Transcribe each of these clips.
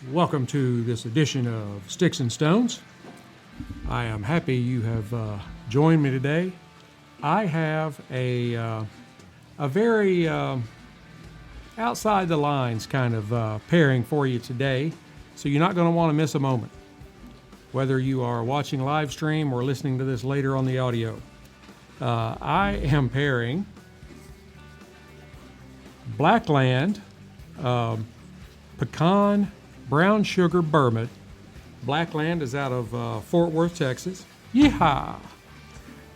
Welcome to this edition of Sticks-n-Stones. I am happy you have joined me today. I have a very outside the lines kind of pairing for you today, so you're not going to want to miss a moment, whether you are watching live stream or listening to this later on the audio. I am pairing Blackland Pecan brown sugar bourbon. Blackland is out of Fort Worth, Texas. Yeehaw!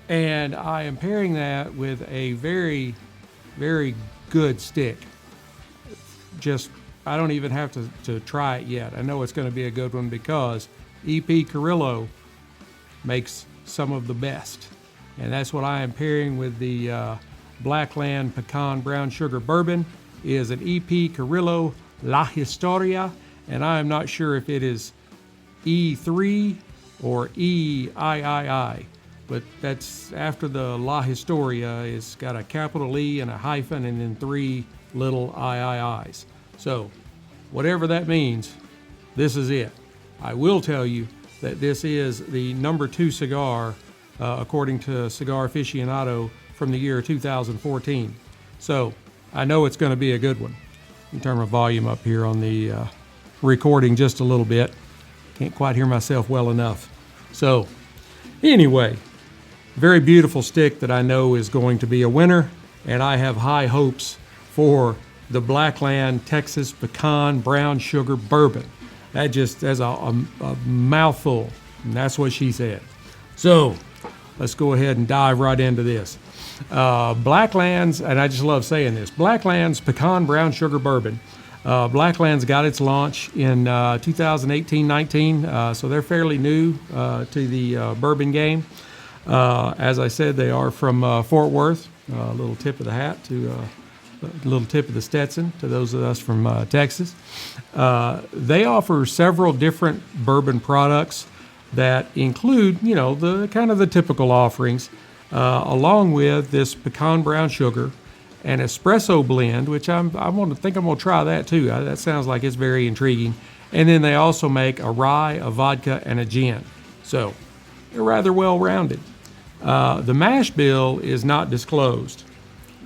And I am pairing that with a very, very good stick. I don't even have to try it yet. I know it's going to be a good one because EP Carrillo makes some of the best. And that's what I am pairing with the Blackland Pecan brown sugar bourbon is an EP Carrillo La Historia. And I am not sure if it is E3 or EIII, but that's after the La Historia. It's got a capital E and a hyphen and then 3 little IIIs. So whatever that means, this is it. I will tell you that this is the number 2 cigar, according to Cigar Aficionado, from the year 2014. So I know it's going to be a good one. Let me turn my volume up here on the recording just a little bit. Can't quite hear myself well enough. So anyway, very beautiful stick that I know is going to be a winner, and I have high hopes for the Blackland Texas Pecan Brown Sugar Bourbon. That's a mouthful, and that's what she said. So let's go ahead and dive right into this. Blackland's, and I just love saying this, Blackland's Pecan Brown Sugar Bourbon. Blackland's got its launch in 2018-19, so they're fairly new to the bourbon game. As I said, they are from Fort Worth. A little tip of the hat to a little tip of the Stetson to those of us from Texas. They offer several different bourbon products that include, the kind of the typical offerings, along with this pecan brown sugar, an espresso blend, which I'm going to try that too. That sounds like it's very intriguing. And then they also make a rye, a vodka, and a gin. So they're rather well rounded. The mash bill is not disclosed,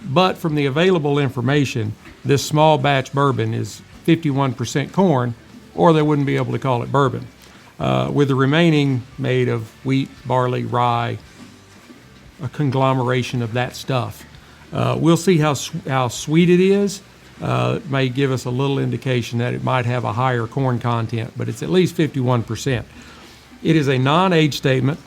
but from the available information, this small batch bourbon is 51% corn, or they wouldn't be able to call it bourbon. With the remaining made of wheat, barley, rye, a conglomeration of that stuff. We'll see how sweet it is. It may give us a little indication that it might have a higher corn content, but it's at least 51%. It is a non-age statement,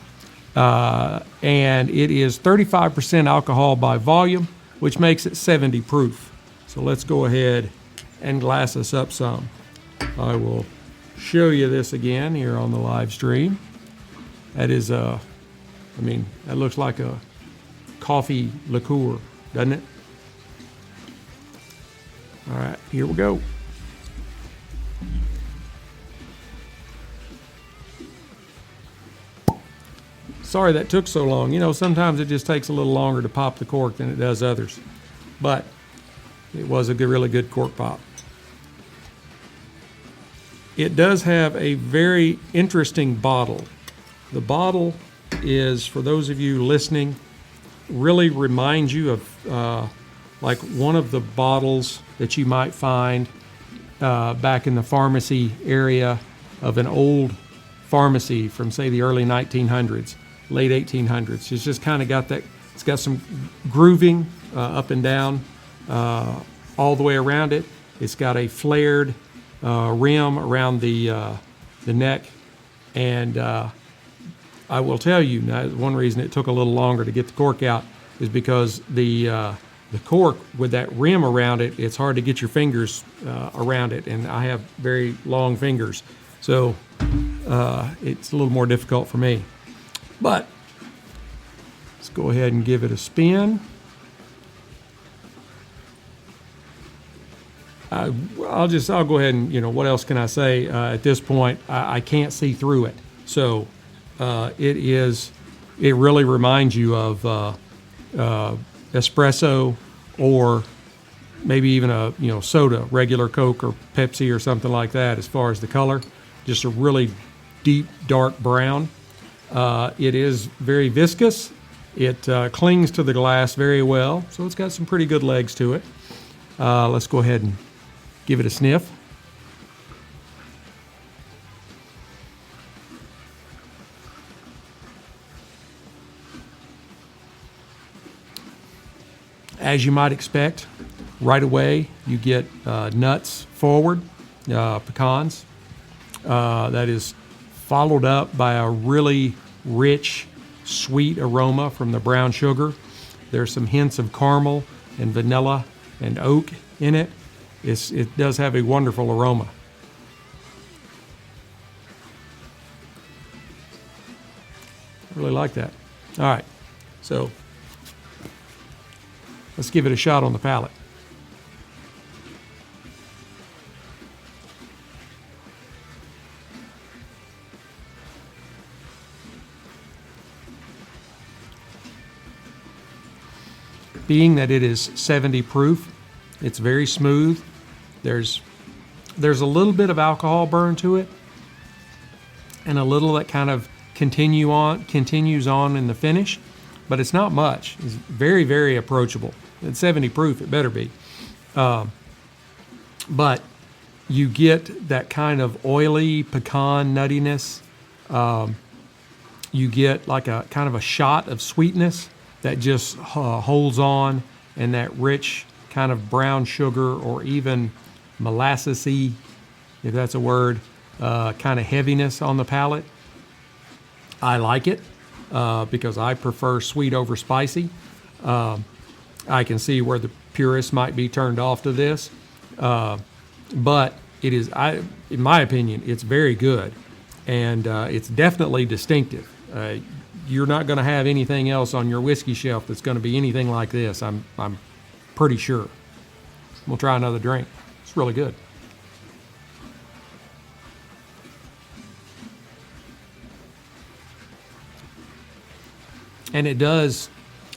and it is 35% alcohol by volume, which makes it 70 proof. So let's go ahead and glass us up some. I will show you this again here on the live stream. That is, that looks like a coffee liqueur, doesn't it? All right, here we go. Sorry that took so long. Sometimes it just takes a little longer to pop the cork than it does others. But it was a really good cork pop. It does have a very interesting bottle. The bottle is, for those of you listening, really reminds you of like one of the bottles that you might find back in the pharmacy area of an old pharmacy from, say, the early 1900s, late 1800s. It's just kind of got that, it's got some grooving up and down all the way around it. It's got a flared rim around the neck, and I will tell you, one reason it took a little longer to get the cork out is because the cork with that rim around it, it's hard to get your fingers around it, and I have very long fingers, so it's a little more difficult for me. But let's go ahead and give it a spin. I'll go ahead and, what else can I say? At this point, I can't see through it. So it really reminds you of espresso or maybe even a soda, regular Coke or Pepsi or something like that. As far as the color, just a really deep dark brown. It is very viscous. It clings to the glass very well, so it's got some pretty good legs to it. Let's go ahead and give it a sniff. As you might expect, right away you get nuts forward, pecans. That is followed up by a really rich, sweet aroma from the brown sugar. There's some hints of caramel and vanilla and oak in it. It does have a wonderful aroma. I really like that. All right, so let's give it a shot on the palate. Being that it is 70 proof, it's very smooth. There's a little bit of alcohol burn to it, and a little that kind of continues on in the finish, but it's not much. It's very, very approachable. At 70 proof, it better be. But you get that kind of oily pecan nuttiness. You get like a kind of a shot of sweetness that just holds on, and that rich kind of brown sugar or even molassesy, if that's a word, kind of heaviness on the palate. I like it because I prefer sweet over spicy. I can see where the purists might be turned off to this, but it is, in my opinion, it's very good, and it's definitely distinctive. You're not going to have anything else on your whiskey shelf that's going to be anything like this. I'm pretty sure. We'll try another drink. It's really good. And it does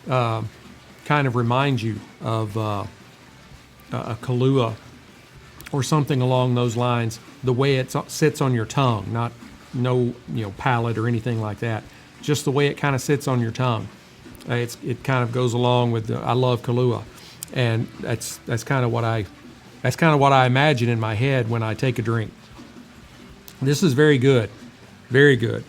kind of remind you of a Kahlua or something along those lines. The way it sits on your tongue, no palate or anything like that. Just the way it kind of sits on your tongue. It kind of goes along with I love Kahlua, and that's kind of what I imagine in my head when I take a drink. This is very good, very good.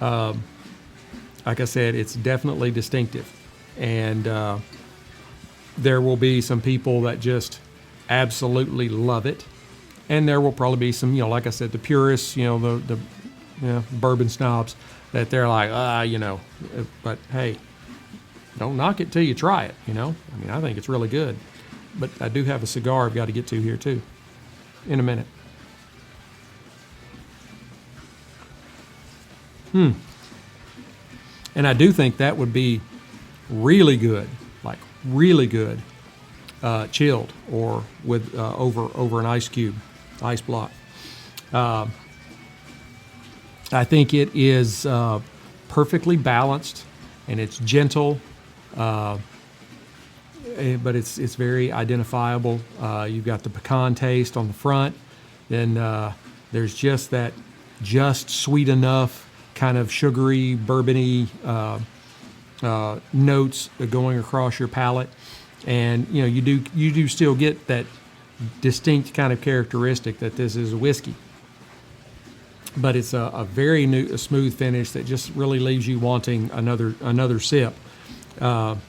Like I said, it's definitely distinctive, and there will be some people that just absolutely love it, and there will probably be some, like I said, the purists, the bourbon snobs, that they're like, but hey, don't knock it till you try it, I mean, I think it's really good. But I do have a cigar I've got to get to here too in a minute. And I do think that would be really good, like really good, chilled or with over an ice cube, ice block. I think it is perfectly balanced, and it's gentle, but it's very identifiable. You've got the pecan taste on the front, then there's just that just sweet enough kind of sugary, bourbony notes going across your palate, and you do still get that distinct kind of characteristic that this is a whiskey. But it's a very smooth finish that just really leaves you wanting another sip. Kind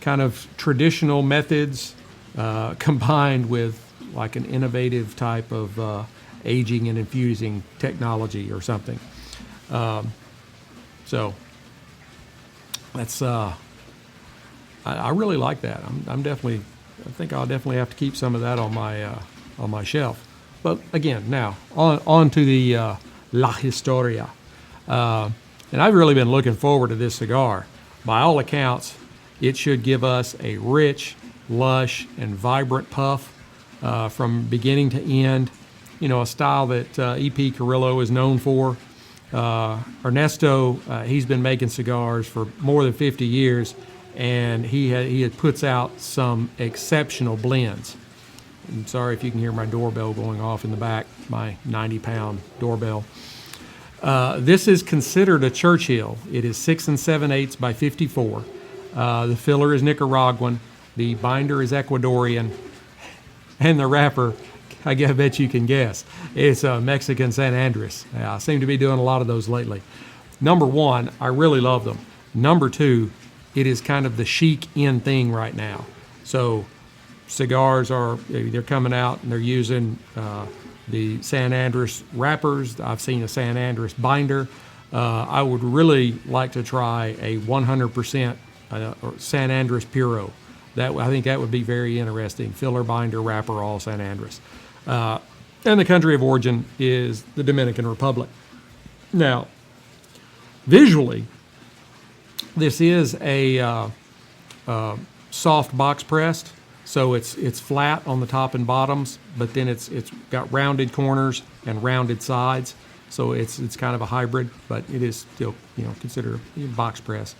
of traditional methods combined with like an innovative type of aging and infusing technology or something. So that's I really like that. I think I'll definitely have to keep some of that on my shelf. But again, now on to the La Historia. And I've really been looking forward to this cigar. By all accounts, it should give us a rich, lush, and vibrant puff from beginning to end. A style that E.P. Carrillo is known for. Ernesto, he's been making cigars for more than 50 years, and he puts out some exceptional blends. I'm sorry if you can hear my doorbell going off in the back, my 90-pound doorbell. This is considered a Churchill. It is 6 7/8 by 54. The filler is Nicaraguan. The binder is Ecuadorian. And the wrapper, I bet you can guess, it's a Mexican San Andres. I seem to be doing a lot of those lately. Number one, I really love them. Number two, it is kind of the chic in thing right now. So cigars they're coming out and they're using the San Andres wrappers. I've seen a San Andres binder. I would really like to try a 100% San Andres Puro. I think that would be very interesting. Filler, binder, wrapper, all San Andres. And the country of origin is the Dominican Republic. Now, visually, this is a soft box pressed, so it's flat on the top and bottoms, but then it's got rounded corners and rounded sides, so it's kind of a hybrid, but it is still considered a box press.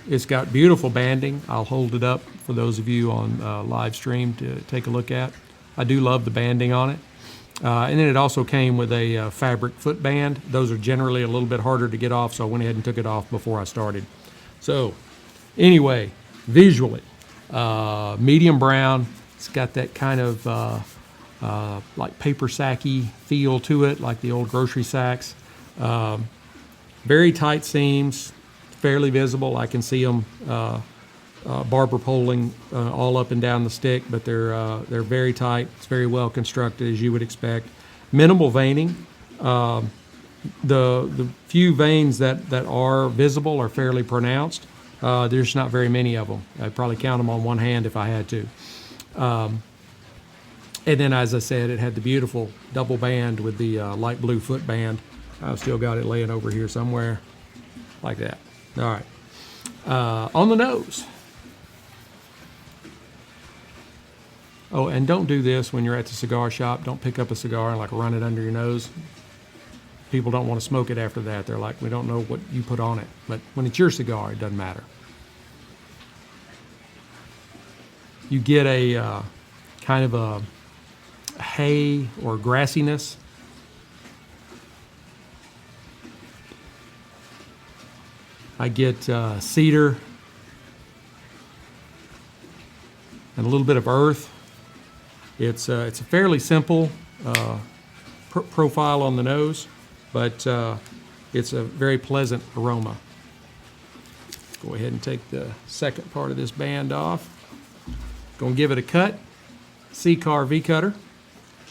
It's got beautiful banding. I'll hold it up for those of you on live stream to take a look at. I do love the banding on it. And then it also came with a fabric foot band. Those are generally a little bit harder to get off, so I went ahead and took it off before I started. So anyway, visually, medium brown. It's got that kind of like paper sacky feel to it, like the old grocery sacks. Very tight seams, fairly visible. I can see them barber poling all up and down the stick, but they're very tight. It's very well constructed, as you would expect. Minimal veining. The few veins that are visible are fairly pronounced. There's not very many of them. I'd probably count them on one hand if I had to. And then, as I said, it had the beautiful double band with the light blue foot band. I've still got it laying over here somewhere, like that. All right. On the nose. Oh, and don't do this when you're at the cigar shop. Don't pick up a cigar and like run it under your nose. People don't want to smoke it after that. They're like, we don't know what you put on it. But when it's your cigar, it doesn't matter. You get a kind of a hay or grassiness. I get cedar and a little bit of earth. It's a fairly simple profile on the nose, but it's a very pleasant aroma. Go ahead and take the second part of this band off. Gonna give it a cut. Cigar V-cutter.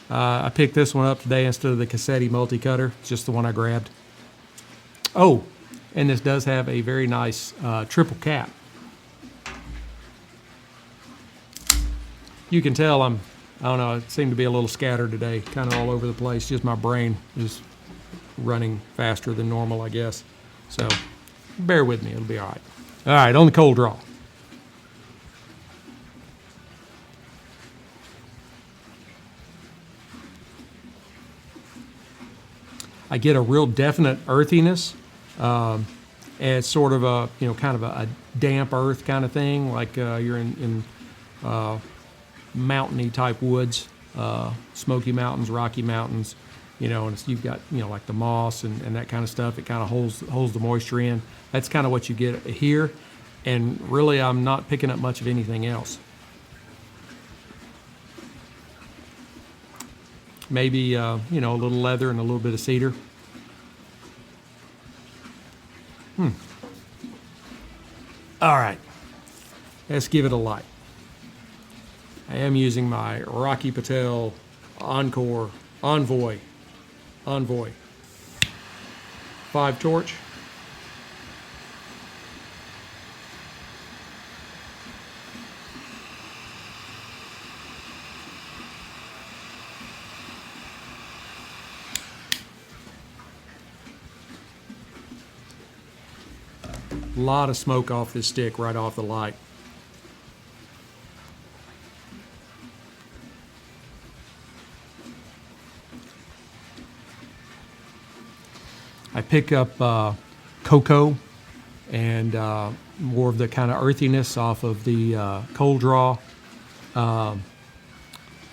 I picked this one up today instead of the Cassetti multi-cutter. It's just the one I grabbed. Oh, and this does have a very nice triple cap. You can tell I don't know, it seemed to be a little scattered today, kind of all over the place. Just my brain is running faster than normal, I guess. So bear with me, it'll be all right. All right, on the cold draw. I get a real definite earthiness. And it's sort of a, kind of a damp earth kind of thing, like you're in mountainy type woods, Smoky Mountains, Rocky Mountains, and you've got, like the moss and that kind of stuff. It kind of holds the moisture in. That's kind of what you get here. And really, I'm not picking up much of anything else. Maybe, a little leather and a little bit of cedar. All right, let's give it a light. I am using my Rocky Patel Envoy 5 torch. A lot of smoke off this stick right off the light. I pick up cocoa and more of the kind of earthiness off of the cold draw.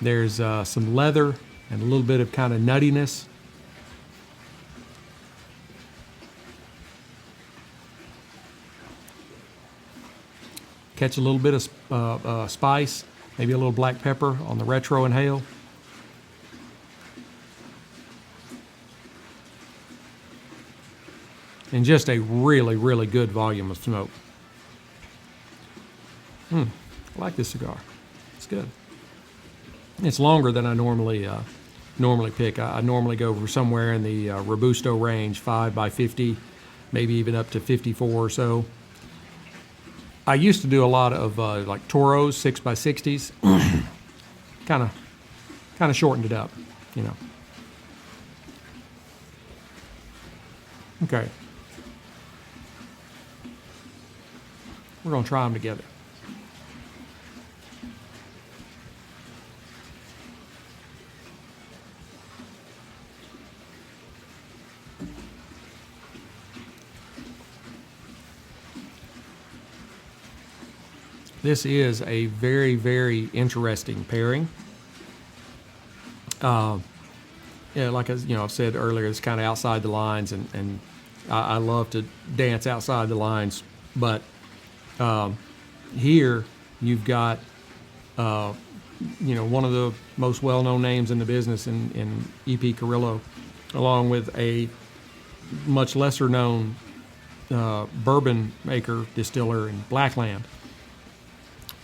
There's some leather and a little bit of kind of nuttiness. Catch a little bit of spice, maybe a little black pepper on the retro inhale. And just a really, really good volume of smoke. I like this cigar. It's good. It's longer than I normally pick. I normally go for somewhere in the Robusto range, 5 by 50, maybe even up to 54 or so. I used to do a lot of like Toros, 6 by 60s. kind of shortened it up, you know. Okay. We're going to try them together. This is a very, very interesting pairing. Yeah, like I've said earlier, it's kind of outside the lines, and I love to dance outside the lines. But here you've got one of the most well-known names in the business in E.P. Carrillo, along with a much lesser-known bourbon maker, distiller in Blackland.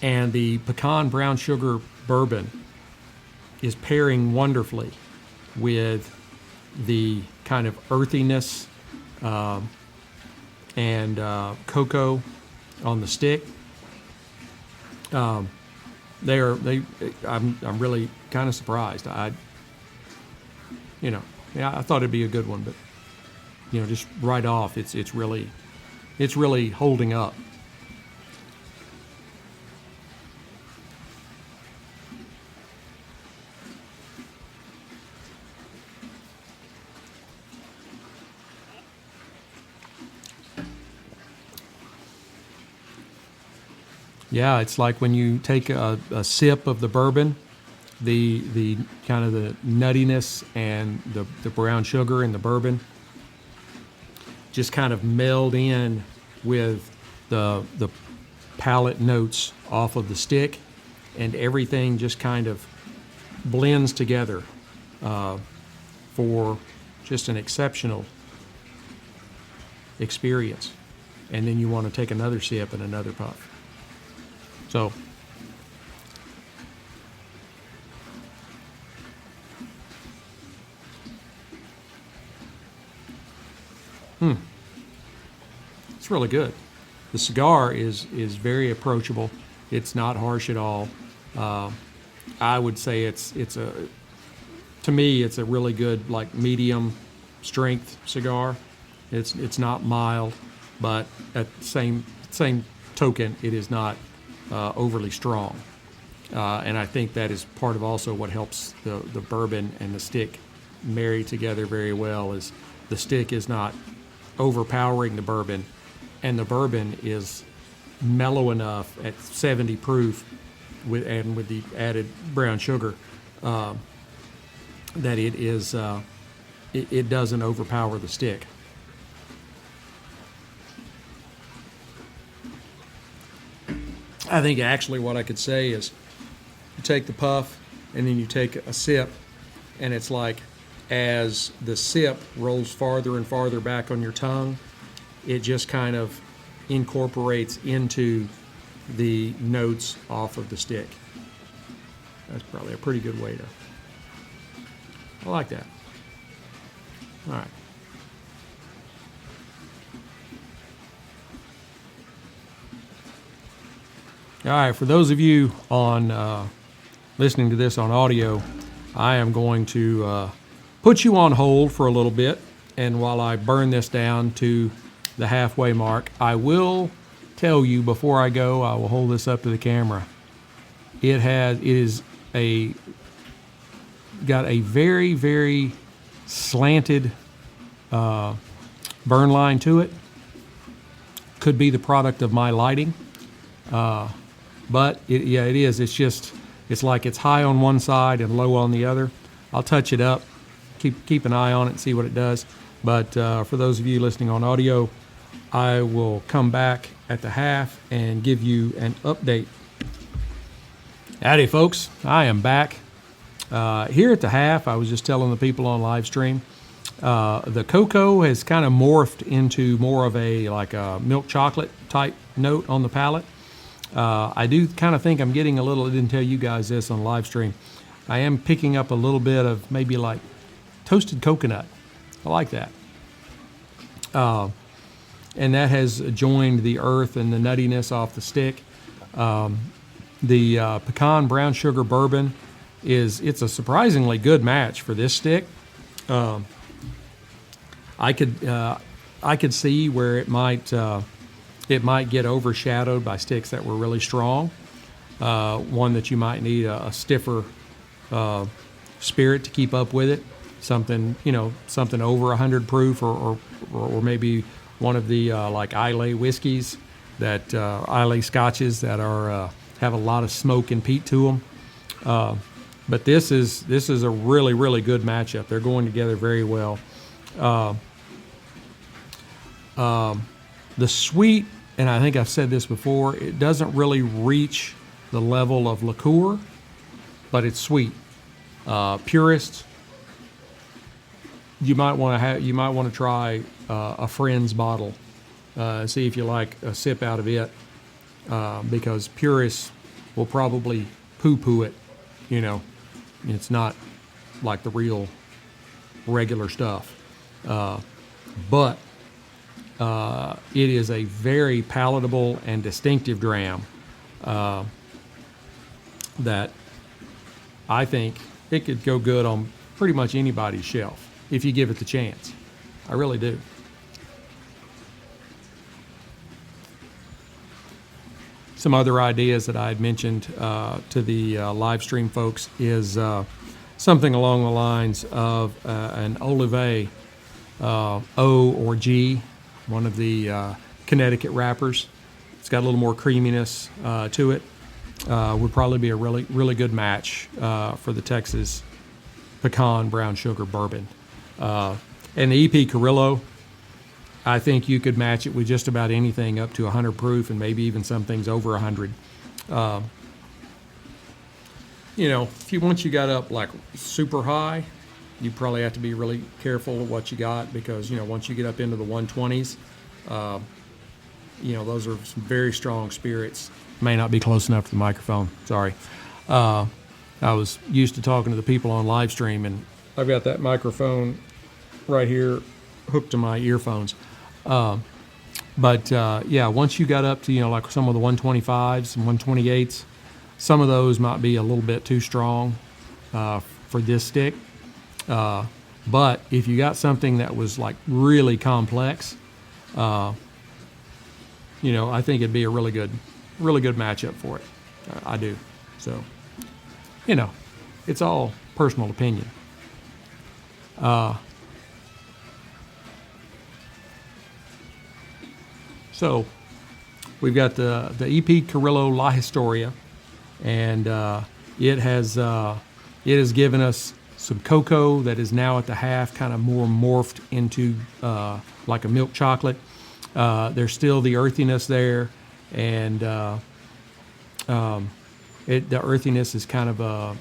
And the pecan brown sugar bourbon is pairing wonderfully with the kind of earthiness and cocoa on the stick. I'm really kind of surprised. I thought it'd be a good one, but just right off, it's really holding up. Yeah, it's like when you take a sip of the bourbon, the kind of the nuttiness and the brown sugar in the bourbon just kind of meld in with the palate notes off of the stick, and everything just kind of blends together for just an exceptional experience. And then you want to take another sip and another puff. So, it's really good. The cigar is very approachable. It's not harsh at all. I would say to me it's a really good, like, medium strength cigar. It's not mild, but at the same token, it is not overly strong, and I think that is part of also what helps the bourbon and the stick marry together very well. Is the stick is not overpowering the bourbon, and the bourbon is mellow enough at 70 proof with the added brown sugar that it doesn't overpower the stick. I think actually what I could say is you take the puff and then you take a sip, and it's like as the sip rolls farther and farther back on your tongue, it just kind of incorporates into the notes off of the stick. That's probably a pretty good way to. I like that. All right. All right, for those of you on listening to this on audio, I am going to put you on hold for a little bit, and while I burn this down to the halfway mark, I will tell you before I go, I will hold this up to the camera. It is got a very, very slanted burn line to it. could be the product of my lighting. But it is. It's like it's high on one side and low on the other. I'll touch it up, keep an eye on it and see what it does. But for those of you listening on audio, I will come back at the half and give you an update. Howdy, folks. I am back. Here at the half, I was just telling the people on live stream, the cocoa has kind of morphed into more of a milk chocolate type note on the palate. I do kind of think I'm getting a little, I didn't tell you guys this on live stream, I am picking up a little bit of maybe like toasted coconut. I like that. And that has joined the earth and the nuttiness off the stick. The pecan brown sugar bourbon it's a surprisingly good match for this stick. I could see where it might get overshadowed by sticks that were really strong. One that you might need a stiffer spirit to keep up with it. Something over 100 proof, or maybe one of the like Islay whiskeys, that Islay scotches that are have a lot of smoke and peat to them. But this is a really, really good matchup. They're going together very well. The sweet, and I think I've said this before, it doesn't really reach the level of liqueur, but it's sweet. Purists, you might want to try a friend's bottle, see if you like a sip out of it, because purists will probably poo-poo it. It's not like the real regular stuff, but it is a very palatable and distinctive dram that I think it could go good on pretty much anybody's shelf if you give it the chance. I really do. Some other ideas that I had mentioned to the live stream folks is something along the lines of an Olivet O or G, one of the Connecticut wrappers. It's got a little more creaminess to it. Would probably be a really, really good match for the Texas pecan brown sugar bourbon. And the EP Carrillo, I think you could match it with just about anything up to 100 proof, and maybe even some things over 100. Once you got up like super high, you probably have to be really careful of what you got, because once you get up into the 120s, those are some very strong spirits. May not be close enough to the microphone. Sorry. I was used to talking to the people on live stream, and I've got that microphone right here hooked to my earphones. But once you got up to, like some of the 125s and 128s, some of those might be a little bit too strong for this stick. But if you got something that was like really complex, I think it'd be a really good matchup for it. I do. So, it's all personal opinion. So we've got the EP Carrillo La Historia, and it has given us some cocoa that is now at the half kind of more morphed into like a milk chocolate. There's still the earthiness there, and the earthiness is kind of a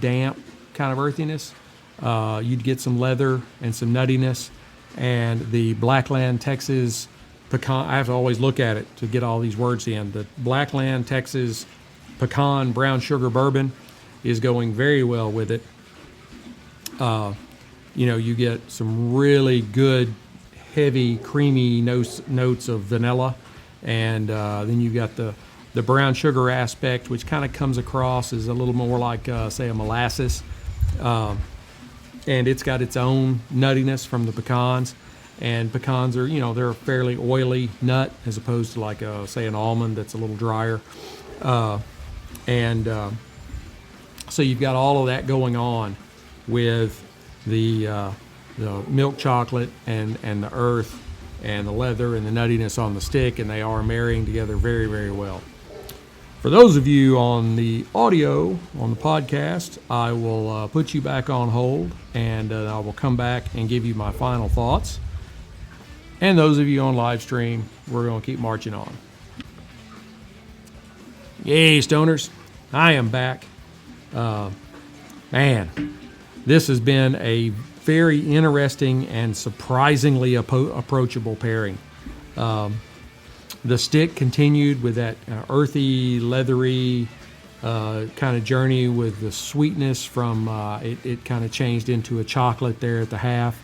damp kind of earthiness. You'd get some leather and some nuttiness. And the Blackland, Texas pecan, I have to always look at it to get all these words in. The Blackland, Texas pecan brown sugar bourbon is going very well with it. You get some really good, heavy, creamy notes of vanilla. And then you've got the brown sugar aspect, which kind of comes across as a little more like, say, a molasses. And it's got its own nuttiness from the pecans. And pecans are, they're a fairly oily nut as opposed to like, say, an almond that's a little drier. So you've got all of that going on with the milk chocolate and the earth and the leather and the nuttiness on the stick, and they are marrying together very, very well. For those of you on the audio, on the podcast, I will put you back on hold, and I will come back and give you my final thoughts. And those of you on live stream, we're going to keep marching on. Yay, Stoners. I am back. Man, this has been a very interesting and surprisingly approachable pairing. The stick continued with that earthy, leathery kind of journey with the sweetness from it kind of changed into a chocolate there at the half.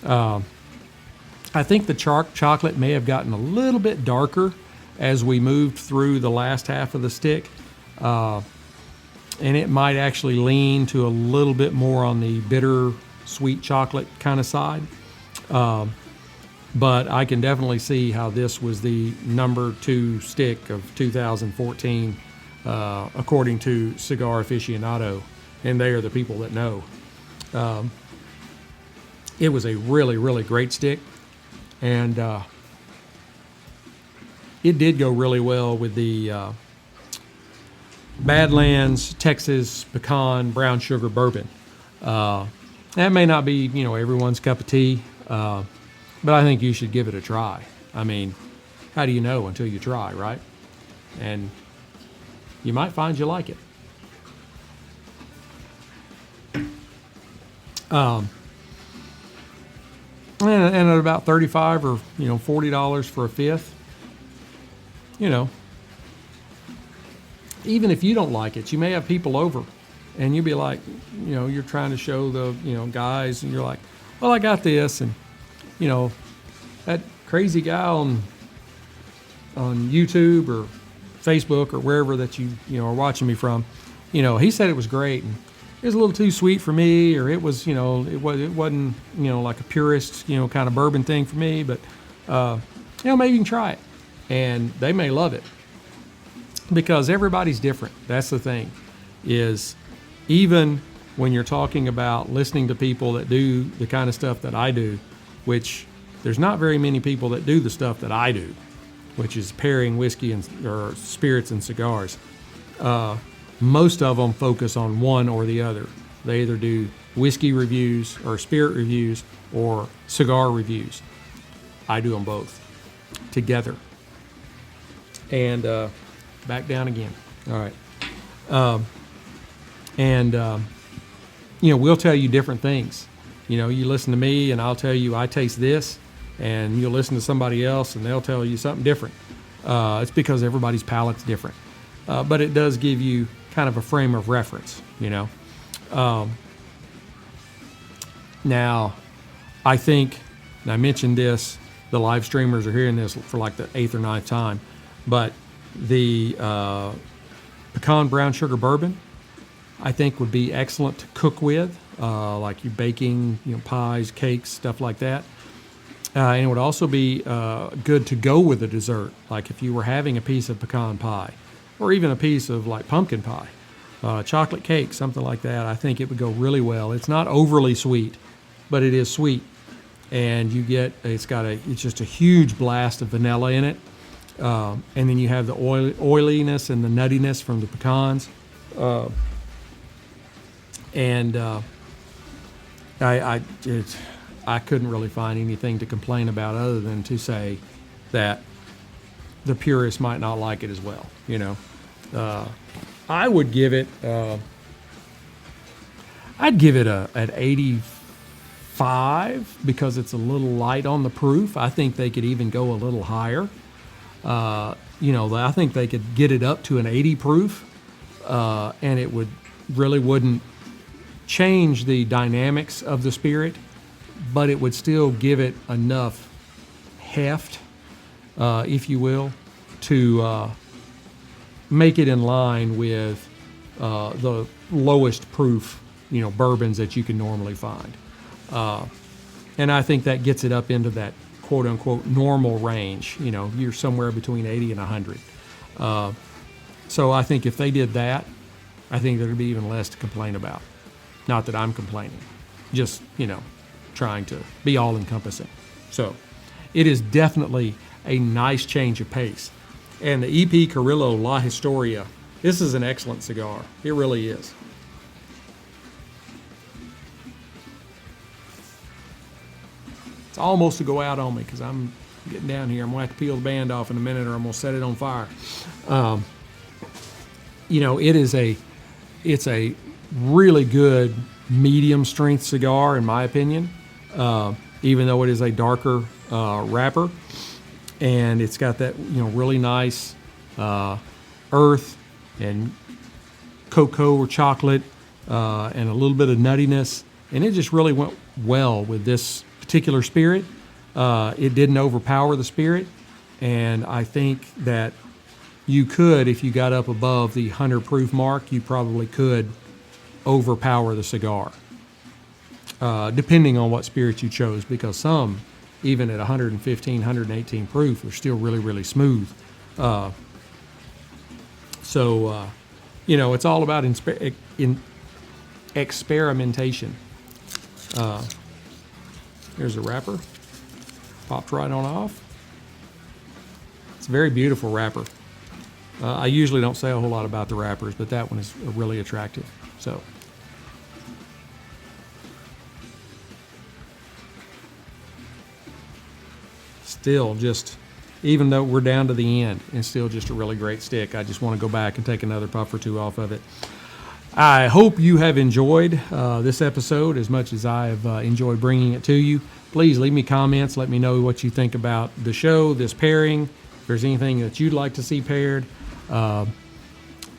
I think the chocolate may have gotten a little bit darker as we moved through the last half of the stick. And it might actually lean to a little bit more on the bitter, sweet chocolate kind of side. But I can definitely see how this was the number 2 stick of 2014, according to Cigar Aficionado, and they are the people that know. It was a really, really great stick, and it did go really well with the Badlands Texas Pecan Brown Sugar Bourbon. That may not be, everyone's cup of tea, but I think you should give it a try. I mean, how do you know until you try, right? And you might find you like it. And at about $35 or $40 for a fifth, even if you don't like it, you may have people over, and you'll be like, you're trying to show the guys, and you're like, well, I got this, and that crazy guy on YouTube or Facebook or wherever that you are watching me from, he said it was great, and it was a little too sweet for me, or it was, it wasn't, like a purist, kind of bourbon thing for me, but, maybe you can try it, and they may love it, because everybody's different. That's the thing, is even when you're talking about listening to people that do the kind of stuff that I do, which there's not very many people that do the stuff that I do, which is pairing whiskey or spirits and cigars. Most of them focus on one or the other. They either do whiskey reviews or spirit reviews or cigar reviews. I do them both together. And back down again. All right. We'll tell you different things. You listen to me and I'll tell you I taste this, and you'll listen to somebody else and they'll tell you something different. It's because everybody's palate's different. But it does give you kind of a frame of reference, Now, I think, and I mentioned this, the live streamers are hearing this for like the 8th or 9th time, but the pecan brown sugar bourbon, I think would be excellent to cook with, like you're baking, pies, cakes, stuff like that. And it would also be good to go with a dessert, like if you were having a piece of pecan pie, or even a piece of like pumpkin pie, chocolate cake, something like that. I think it would go really well. It's not overly sweet, but it is sweet, and it's just a huge blast of vanilla in it, and then you have the oiliness and the nuttiness from the pecans. I couldn't really find anything to complain about other than to say that the purists might not like it as well. I would give it. I'd give it an 85 because it's a little light on the proof. I think they could even go a little higher. I think they could get it up to an 80 proof, and it wouldn't change the dynamics of the spirit, but it would still give it enough heft, if you will, to make it in line with the lowest proof, bourbons that you can normally find. And I think that gets it up into that quote unquote normal range. You're somewhere between 80 and 100. So I think if they did that, I think there'd be even less to complain about. Not that I'm complaining, just, trying to be all encompassing. So it is definitely a nice change of pace. And the EP Carrillo La Historia, this is an excellent cigar. It really is. It's almost to go out on me because I'm getting down here. I'm going to have to peel the band off in a minute or I'm going to set it on fire. You know, it's a really good medium strength cigar in my opinion, even though it is a darker wrapper. And it's got that, you know, really nice earth and cocoa or chocolate and a little bit of nuttiness. And it just really went well with this particular spirit. It didn't overpower the spirit. And I think that you could, if you got up above the 100 proof mark, you probably could overpower the cigar, depending on what spirit you chose, because some, even at 115, 118 proof, are still really, really smooth. You know, it's all about experimentation. Here's a wrapper. Popped right on off. It's a very beautiful wrapper. I usually don't say a whole lot about the wrappers, but that one is really attractive. So. Still just, even though we're down to the end, it's still just a really great stick. I just want to go back and take another puff or two off of it. I hope you have enjoyed this episode as much as I have enjoyed bringing it to you. Please leave me comments. Let me know what you think about the show, this pairing. If there's anything that you'd like to see paired,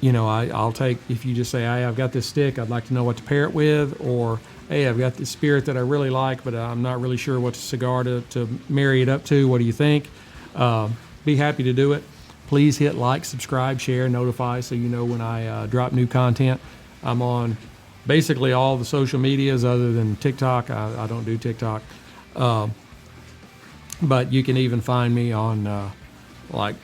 you know, I'll take, if you just say, hey, I've got this stick, I'd like to know what to pair it with, or hey, I've got this spirit that I really like, but I'm not really sure what cigar to marry it up to. What do you think? Be happy to do it. Please hit like, subscribe, share, notify so you know when I drop new content. I'm on basically all the social medias other than TikTok. I don't do TikTok. But you can even find me on like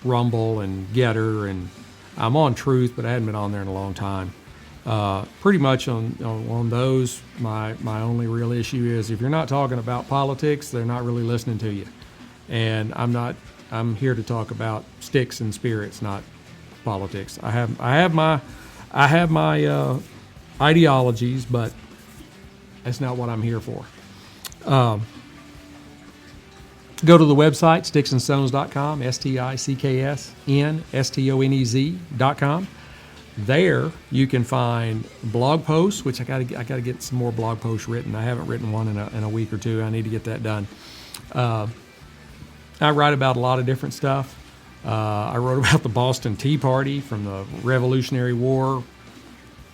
Rumble and Getter, and I'm on Truth, but I hadn't been on there in a long time. Pretty much on those, my only real issue is if you're not talking about politics, they're not really listening to you. And I'm here to talk about sticks and spirits, not politics. I have my ideologies, but that's not what I'm here for. Go to the website, Sticks-n-Stonez.com, Sticksnstonez.com. There you can find blog posts, which I got to get some more blog posts written. I haven't written one in a week or two. I need to get that done. I write about a lot of different stuff. I wrote about the Boston Tea Party from the Revolutionary War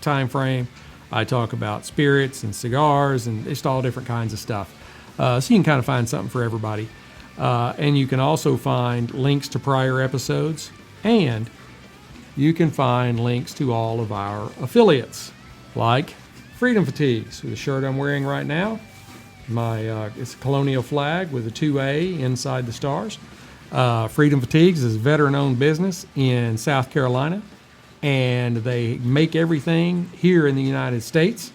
time frame. I talk about spirits and cigars and just all different kinds of stuff. So you can kind of find something for everybody. And you can also find links to prior episodes, and you can find links to all of our affiliates, like Freedom Fatigues, the shirt I'm wearing right now. It's a colonial flag with a 2A inside the stars. Freedom Fatigues is a veteran-owned business in South Carolina, and they make everything here in the United States.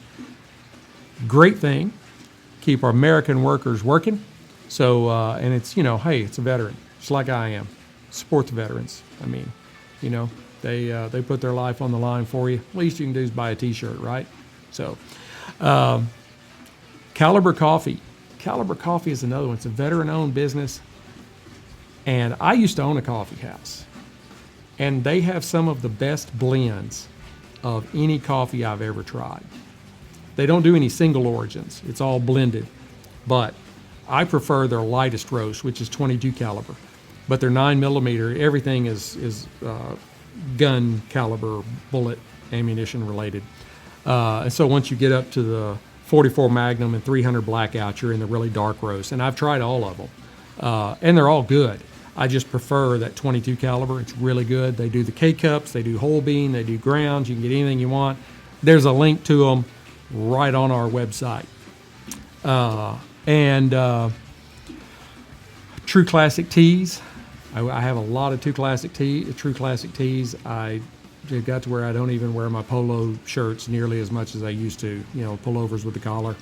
Great thing. Keep our American workers working. So, and it's, you know, hey, it's a veteran, just like I am. Support the veterans. I mean, you know, they put their life on the line for you. Least you can do is buy a T-shirt, right? So, Caliber Coffee. Caliber Coffee is another one. It's a veteran-owned business, and I used to own a coffee house, and they have some of the best blends of any coffee I've ever tried. They don't do any single origins. It's all blended, but I prefer their lightest roast, which is 22 caliber, but their 9mm, everything is gun caliber, bullet ammunition related. And so once you get up to the 44 Magnum and 300 Blackout, you're in the really dark roast. And I've tried all of them, and they're all good. I just prefer that 22 caliber. It's really good. They do the K-Cups, they do whole bean, they do grounds. You can get anything you want. There's a link to them right on our website. And True Classic Teas. I have a lot of True Classic Teas. I got to where I don't even wear my polo shirts nearly as much as I used to, you know, pullovers with the collar.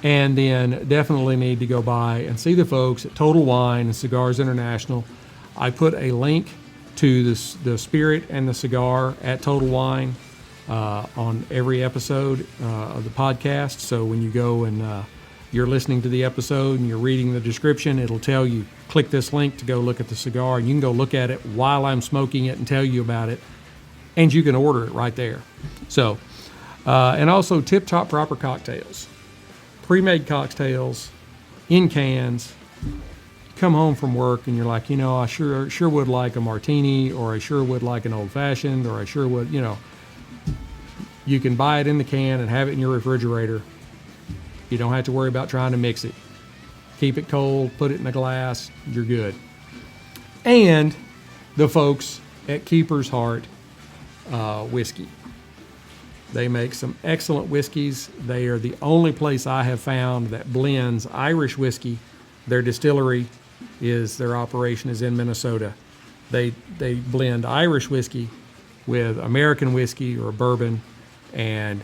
And then definitely need to go by and see the folks at Total Wine and Cigars International. I put a link to the spirit and the cigar at Total Wine on every episode of the podcast. So when you go and you're listening to the episode and you're reading the description, it'll tell you, click this link to go look at the cigar, and you can go look at it while I'm smoking it and tell you about it, and you can order it right there. So, and also Tip Top Proper Cocktails. Pre-made cocktails in cans. Come home from work and you're like, I sure would like a martini, or I sure would like an old fashioned, or I sure would, You can buy it in the can and have it in your refrigerator. You don't have to worry about trying to mix it. Keep it cold, put it in a glass, you're good. And the folks at Keeper's Heart Whiskey. They make some excellent whiskeys. They are the only place I have found that blends Irish whiskey. Their distillery their operation is in Minnesota. They blend Irish whiskey with American whiskey or bourbon, and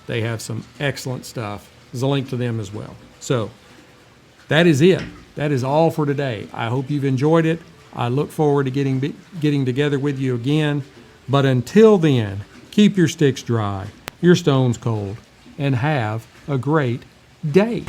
they have some excellent stuff. There's a link to them as well. So that is it. That is all for today. I hope you've enjoyed it. I look forward to getting together with you again. But until then, keep your sticks dry, your stones cold, and have a great day.